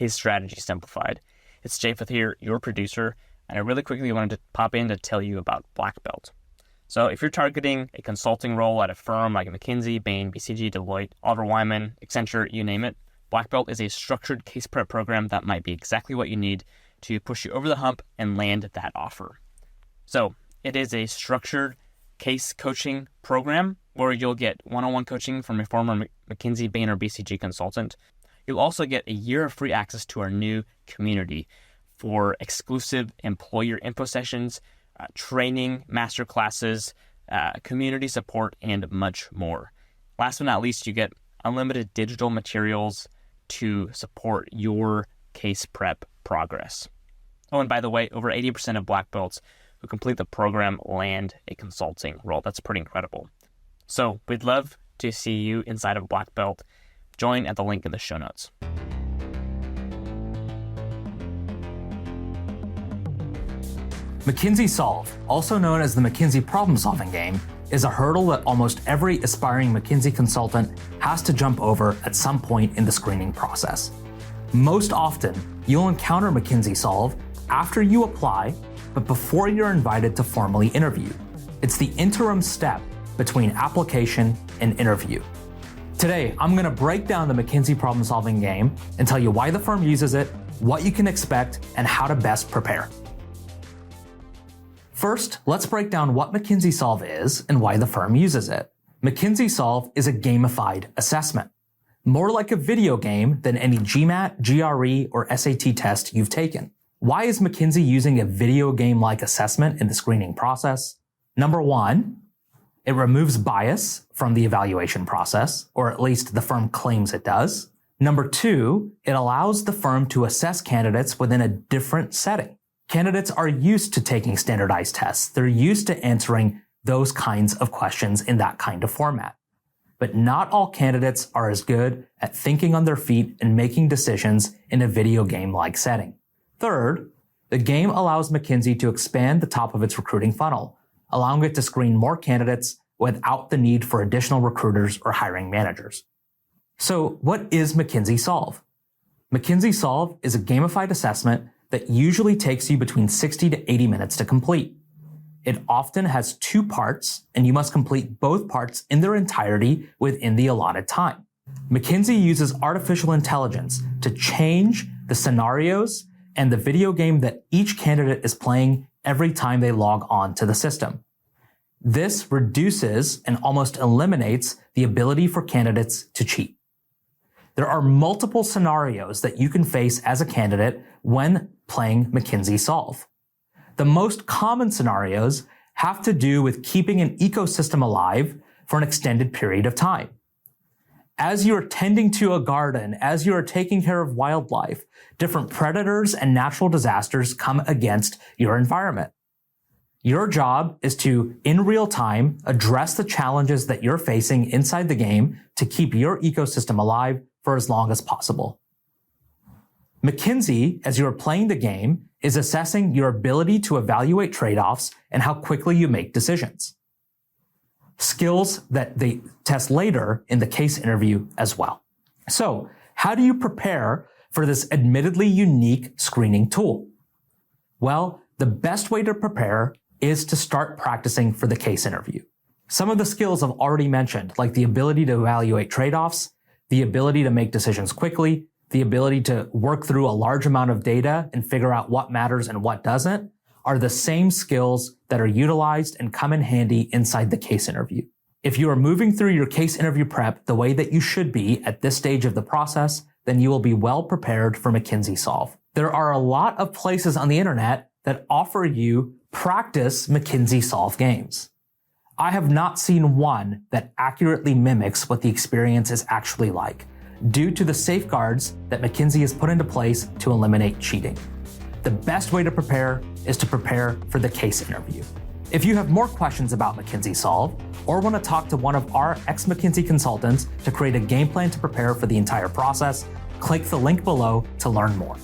his strategy simplified. It's Japheth here, your producer, and I really quickly wanted to pop in to tell you about Black Belt. So if you're targeting a consulting role at a firm like McKinsey, Bain, BCG, Deloitte, Oliver Wyman, Accenture, you name it, Black Belt is a structured case prep program that might be exactly what you need to push you over the hump and land that offer. So it is a structured case coaching program where you'll get one-on-one coaching from a former McKinsey, Bain, or BCG consultant. You'll also get a year of free access to our new community for exclusive employer info sessions, training, master classes, community support, and much more. Last but not least, you get unlimited digital materials to support your case prep progress. Oh, and by the way, over 80% of Black Belts who complete the program land a consulting role. That's pretty incredible. So we'd love to see you inside of Black Belt. Join at the link in the show notes. McKinsey Solve, also known as the McKinsey Problem Solving Game, is a hurdle that almost every aspiring McKinsey consultant has to jump over at some point in the screening process. Most often, you'll encounter McKinsey Solve after you apply, but before you're invited to formally interview. It's the interim step between application and interview. Today, I'm going to break down the McKinsey Problem Solving Game and tell you why the firm uses it, what you can expect, and how to best prepare. First, let's break down what McKinsey Solve is and why the firm uses it. McKinsey Solve is a gamified assessment, more like a video game than any GMAT, GRE, or SAT test you've taken. Why is McKinsey using a video game-like assessment in the screening process? Number one, it removes bias from the evaluation process, or at least the firm claims it does. Number two, it allows the firm to assess candidates within a different setting. Candidates are used to taking standardized tests. They're used to answering those kinds of questions in that kind of format. But not all candidates are as good at thinking on their feet and making decisions in a video game-like setting. Third, the game allows McKinsey to expand the top of its recruiting funnel, allowing it to screen more candidates without the need for additional recruiters or hiring managers. So what is McKinsey Solve? McKinsey Solve is a gamified assessment that usually takes you between 60 to 80 minutes to complete. It often has two parts, and you must complete both parts in their entirety within the allotted time. McKinsey uses artificial intelligence to change the scenarios and the video game that each candidate is playing every time they log on to the system. This reduces and almost eliminates the ability for candidates to cheat. There are multiple scenarios that you can face as a candidate when playing McKinsey Solve. The most common scenarios have to do with keeping an ecosystem alive for an extended period of time. As you're tending to a garden, as you're taking care of wildlife, different predators and natural disasters come against your environment. Your job is to, in real time, address the challenges that you're facing inside the game to keep your ecosystem alive for as long as possible. McKinsey, as you're playing the game, is assessing your ability to evaluate trade-offs and how quickly you make decisions. Skills that they test later in the case interview as well. So, how do you prepare for this admittedly unique screening tool? Well, the best way to prepare is to start practicing for the case interview. Some of the skills I've already mentioned, like the ability to evaluate trade-offs, the ability to make decisions quickly, the ability to work through a large amount of data and figure out what matters and what doesn't, are the same skills that are utilized and come in handy inside the case interview. If you are moving through your case interview prep the way that you should be at this stage of the process, then you will be well prepared for McKinsey Solve. There are a lot of places on the internet that offer you practice McKinsey Solve games. I have not seen one that accurately mimics what the experience is actually like, due to the safeguards that McKinsey has put into place to eliminate cheating. The best way to prepare is to prepare for the case interview. If you have more questions about McKinsey Solve, or want to talk to one of our ex-McKinsey consultants to create a game plan to prepare for the entire process, click the link below to learn more.